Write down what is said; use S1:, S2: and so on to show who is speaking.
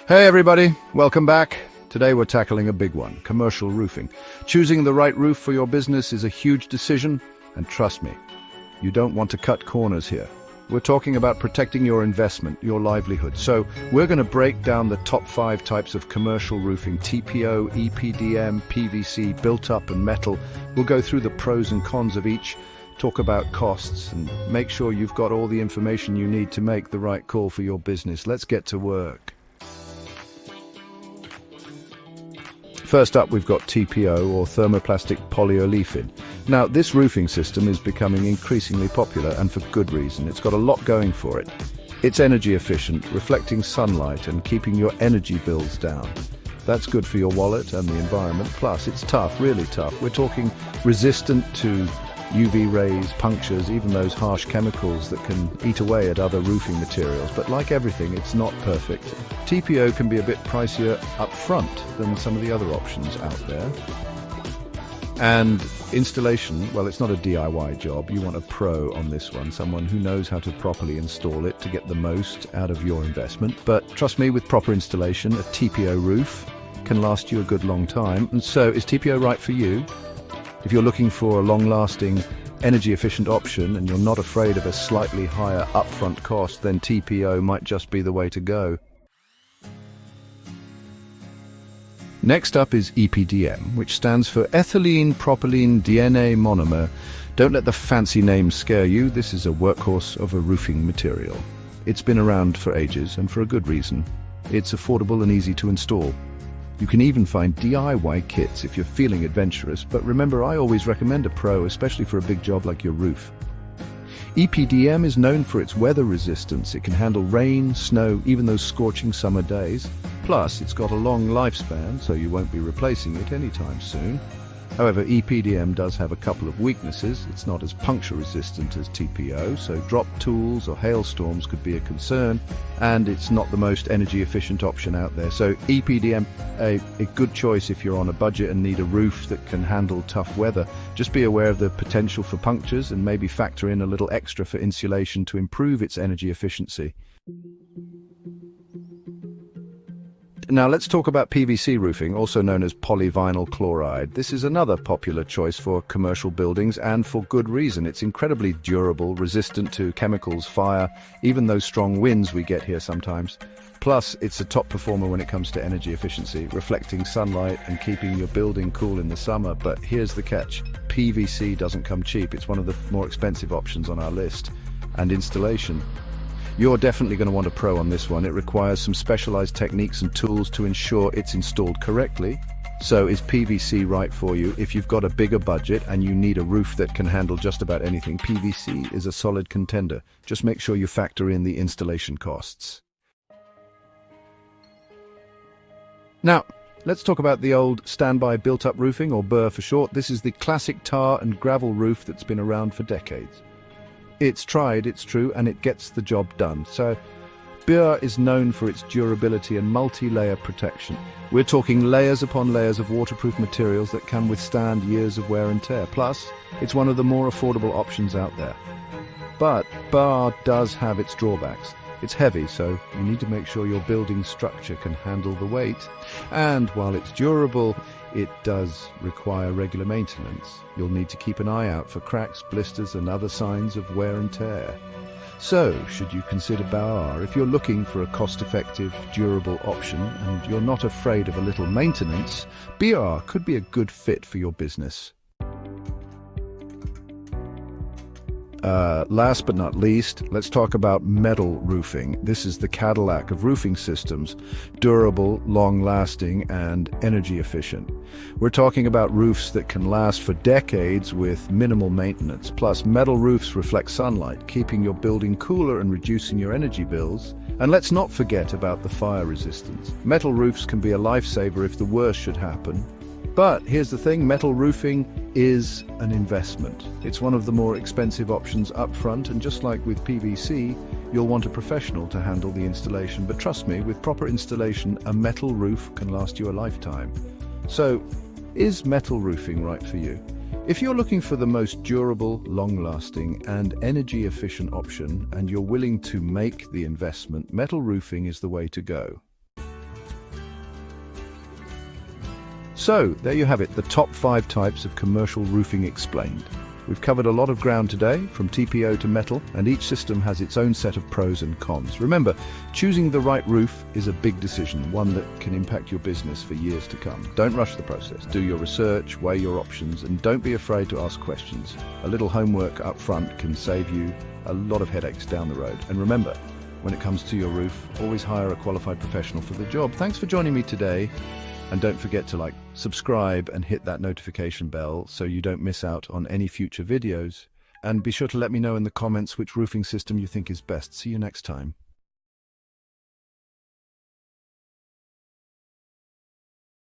S1: Hey everybody, welcome back. Today we're tackling a big one, commercial roofing. Choosing the right roof for your business is a huge decision, and trust me, you don't want to cut corners here. We're talking about protecting your investment, your livelihood. So we're going to break down the top 5 types of commercial roofing: TPO, EPDM, PVC, built up and metal. We'll go through the pros and cons of each, talk about costs, and make sure you've got all the information you need to make the right call for your business. Let's get to work. First up, we've got TPO, or thermoplastic polyolefin. Now, this roofing system is becoming increasingly popular, and for good reason. It's got a lot going for it. It's energy efficient, reflecting sunlight and keeping your energy bills down. That's good for your wallet and the environment. Plus, it's tough, really tough. We're talking resistant to UV rays, punctures, even those harsh chemicals that can eat away at other roofing materials. But like everything, it's not perfect. TPO can be a bit pricier up front than some of the other options out there. And installation, well, it's not a DIY job. You want a pro on this one, someone who knows how to properly install it to get the most out of your investment. But trust me, with proper installation, a TPO roof can last you a good long time. And so, is TPO right for you? If you're looking for a long-lasting, energy-efficient option and you're not afraid of a slightly higher upfront cost, then TPO might just be the way to go. Next up is EPDM, which stands for ethylene propylene DNA monomer. Don't let the fancy name scare you. This is a workhorse of a roofing material. It's been around for ages, and for a good reason. It's affordable and easy to install. You can even find DIY kits if you're feeling adventurous, but remember, I always recommend a pro, especially for a big job like your roof. EPDM is known for its weather resistance. It can handle rain, snow, even those scorching summer days. Plus, it's got a long lifespan, so you won't be replacing it anytime soon. However, EPDM does have a couple of weaknesses. It's not as puncture resistant as TPO, so drop tools or hailstorms could be a concern, and it's not the most energy efficient option out there. So EPDM, a good choice if you're on a budget and need a roof that can handle tough weather. Just be aware of the potential for punctures and maybe factor in a little extra for insulation to improve its energy efficiency. Now let's talk about PVC roofing, also known as polyvinyl chloride. This is another popular choice for commercial buildings, and for good reason. It's incredibly durable, resistant to chemicals, fire, even those strong winds we get here sometimes. Plus, it's a top performer when it comes to energy efficiency, reflecting sunlight and keeping your building cool in the summer. But here's the catch. PVC doesn't come cheap. It's one of the more expensive options on our list. And installation. You're definitely going to want a pro on this one. It requires some specialized techniques and tools to ensure it's installed correctly. So is PVC right for you? If you've got a bigger budget and you need a roof that can handle just about anything, PVC is a solid contender. Just make sure you factor in the installation costs. Now, let's talk about the old standby built-up roofing, or BUR for short. This is the classic tar and gravel roof that's been around for decades. It's tried, it's true, and it gets the job done. So, BUR is known for its durability and multi-layer protection. We're talking layers upon layers of waterproof materials that can withstand years of wear and tear. Plus, it's one of the more affordable options out there. But BUR does have its drawbacks. It's heavy, so you need to make sure your building structure can handle the weight. And while it's durable, it does require regular maintenance. You'll need to keep an eye out for cracks, blisters, and other signs of wear and tear. So, should you consider BUR? If you're looking for a cost-effective, durable option, and you're not afraid of a little maintenance, BUR could be a good fit for your business. Last but not least, let's talk about metal roofing. This is the Cadillac of roofing systems: durable, long-lasting, and energy efficient. We're talking about roofs that can last for decades with minimal maintenance. Plus, metal roofs reflect sunlight, keeping your building cooler and reducing your energy bills. And let's not forget about the fire resistance. Metal roofs can be a lifesaver if the worst should happen. But here's the thing, metal roofing is an investment. It's one of the more expensive options up front, and just like with PVC, you'll want a professional to handle the installation. But trust me, with proper installation, a metal roof can last you a lifetime. So, is metal roofing right for you? If you're looking for the most durable, long-lasting, and energy-efficient option, and you're willing to make the investment, metal roofing is the way to go. So, there you have it, the top 5 types of commercial roofing explained. We've covered a lot of ground today, from TPO to metal, and each system has its own set of pros and cons. Remember, choosing the right roof is a big decision, one that can impact your business for years to come. Don't rush the process. Do your research, weigh your options, and don't be afraid to ask questions. A little homework up front can save you a lot of headaches down the road. And remember, when it comes to your roof, always hire a qualified professional for the job. Thanks for joining me today. And don't forget to subscribe and hit that notification bell so you don't miss out on any future videos. And be sure to let me know in the comments which roofing system you think is best. See you next time.